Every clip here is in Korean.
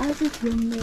아주 귀엽네요.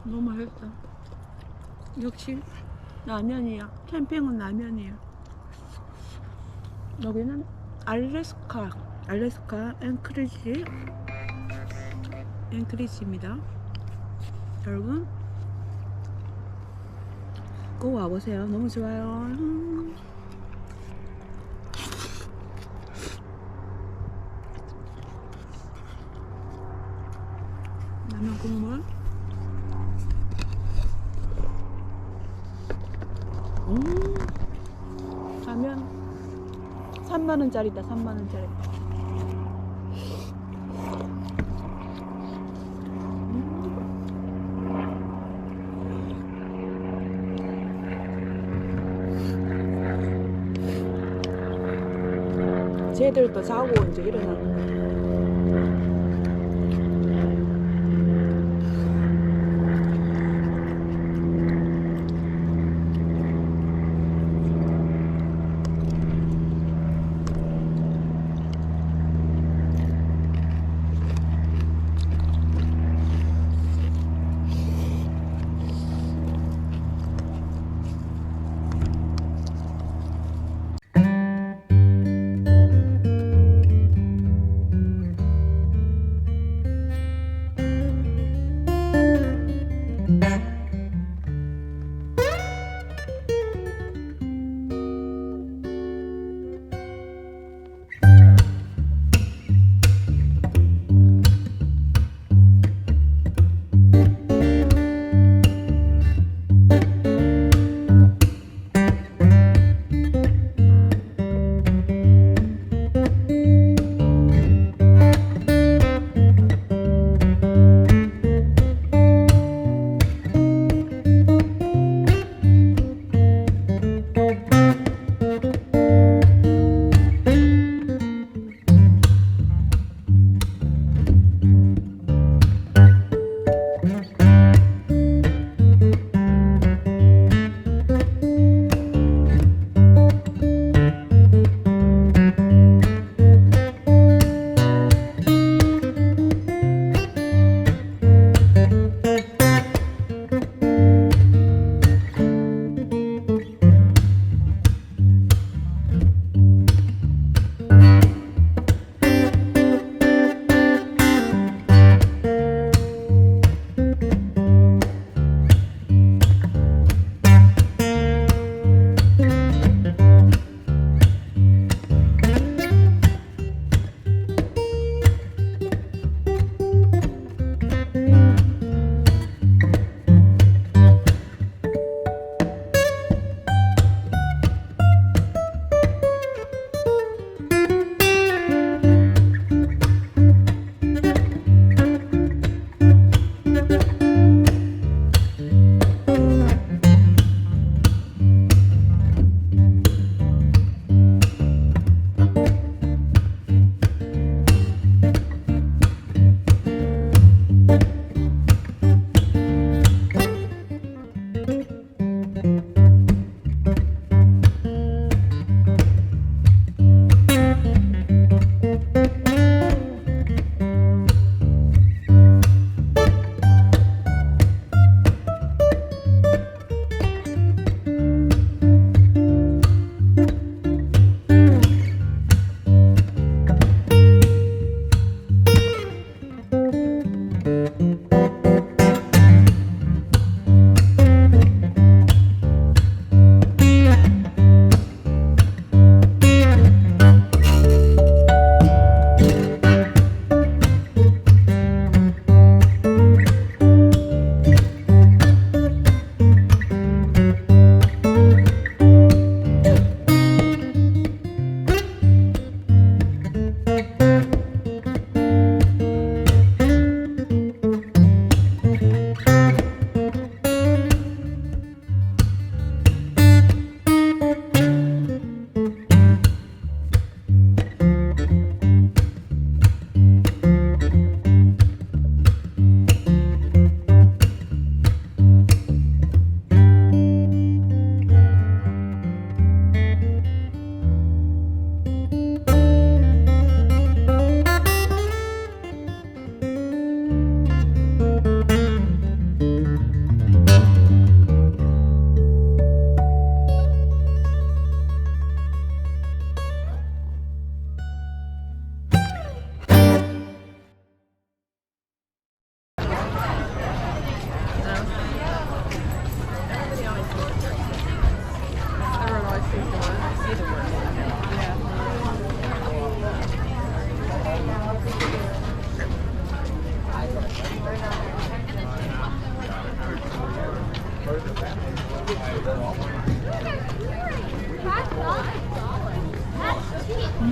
너무 맛있다. 역시 라면이야. 캠핑은 라면이야. 여기는 알래스카 앵크리지입니다. 여러분 꼭 와보세요. 너무 좋아요. 라면 국물. 라면 3만원짜리다. 3만원짜리. 쟤들도 자고 이제 일어나는 거야.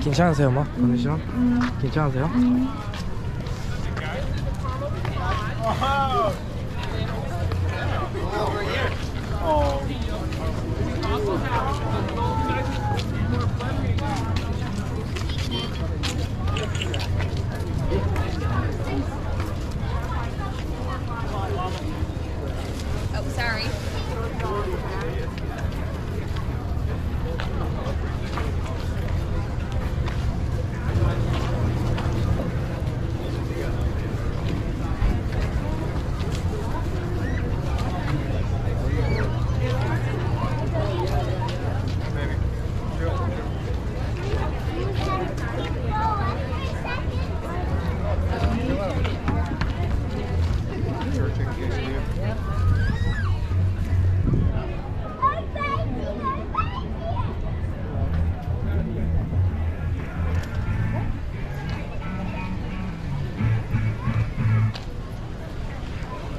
괜찮으세요, 뭐? 컨디션? 괜찮으세요? Oh, sorry.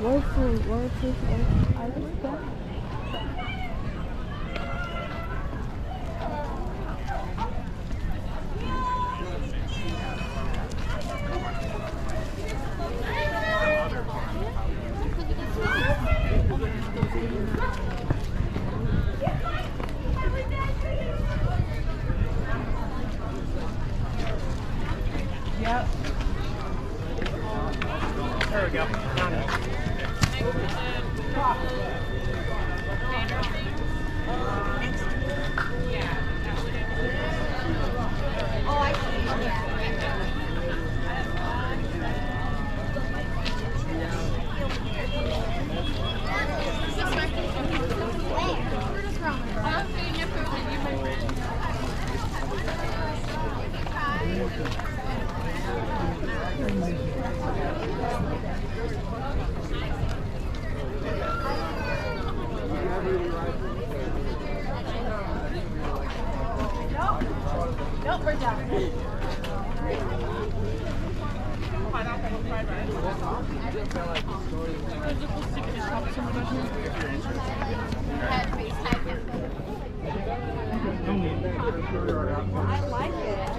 월프, 알겠어? Yep. There we go. Oh, I see. Yeah. Nope, we're done. I like it.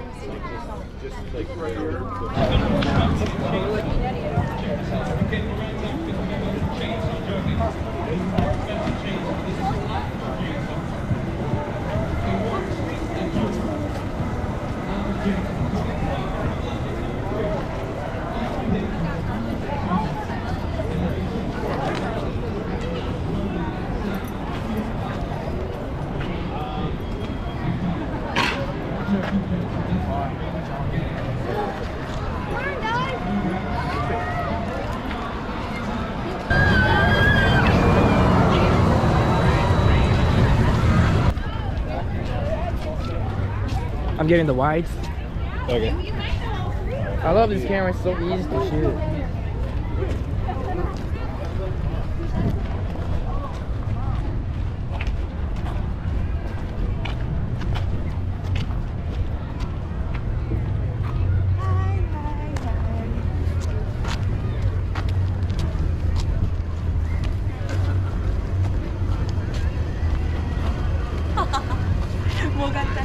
I'm getting the whites. Okay. I love this camera, it's so easy to shoot. 뭐 같다.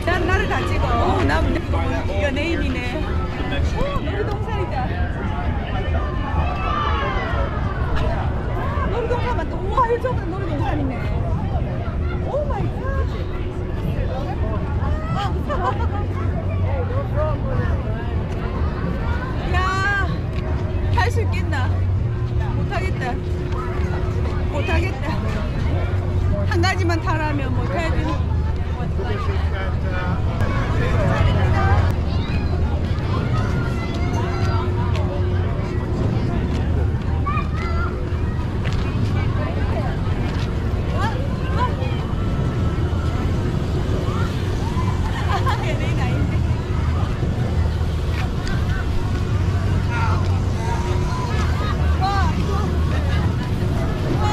난 나를 다 찍어. 나 연예인이네. 놀이동산이다. 놀이동산 맞다. 우와, 이쪽은 놀이동산이네. 오 마이 갓. 야, 할 수 있겠나? 못하겠다. 못하겠다. 한 가지만 타라면 못해야지. 연예인 아닌데. 와, 이거. 와.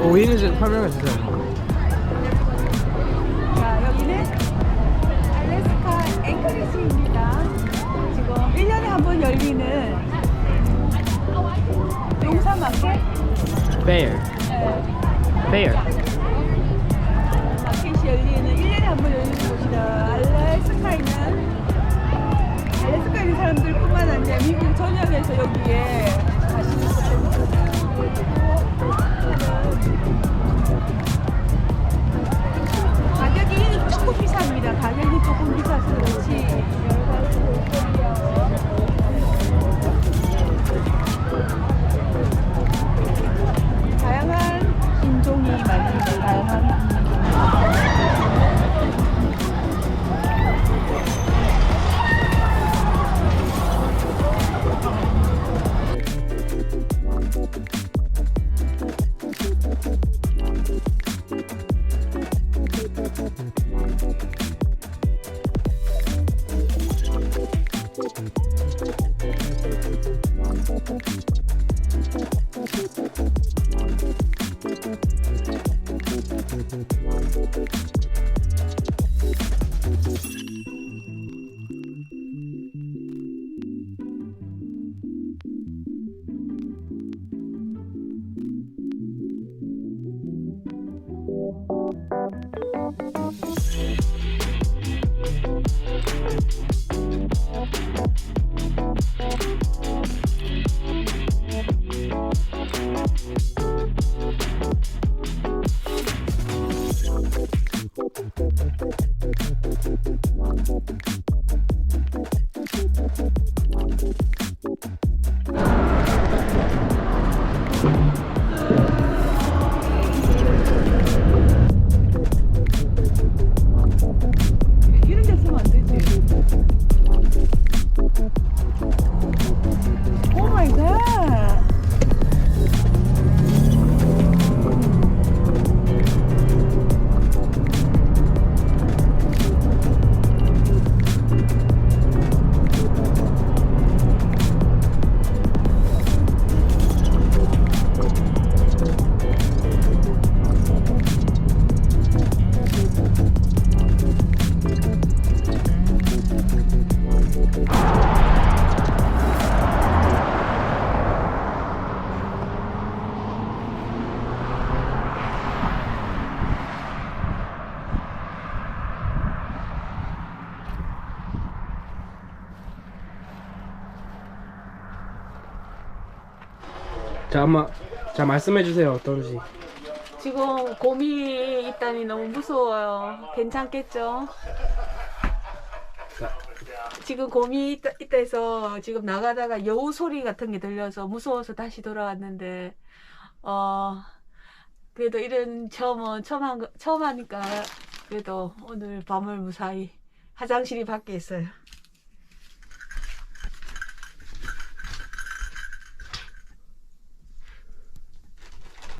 우리는 지금 설명해 주세요. 자, 여기는 알래스카 앵커리지입니다. 지금 1년에 한 번 열리는 용산 마켓? Fair. Fair. 마켓이 열리는 1년에 한 번 열리는 곳이다. 알래스카에 있는 사람들뿐만 아니라 미국 전역에서 여기에 가시는 분들 가격이 조금 비쌉니다. 가격이 조금 비싸서 그렇지. 다양한 인종이 많습니다. 다양한 이런 데 쓰면 안 되지. 오 마이 갓. 자, 말씀해 주세요. 어떤지. 지금 곰이 있다니 너무 무서워요. 괜찮겠죠? 지금 곰이 있다 해서 지금 나가다가 여우 소리 같은 게 들려서 무서워서 다시 돌아왔는데 그래도 이런 처음 하니까 그래도 오늘 밤을 무사히 화장실이 밖에 있어요.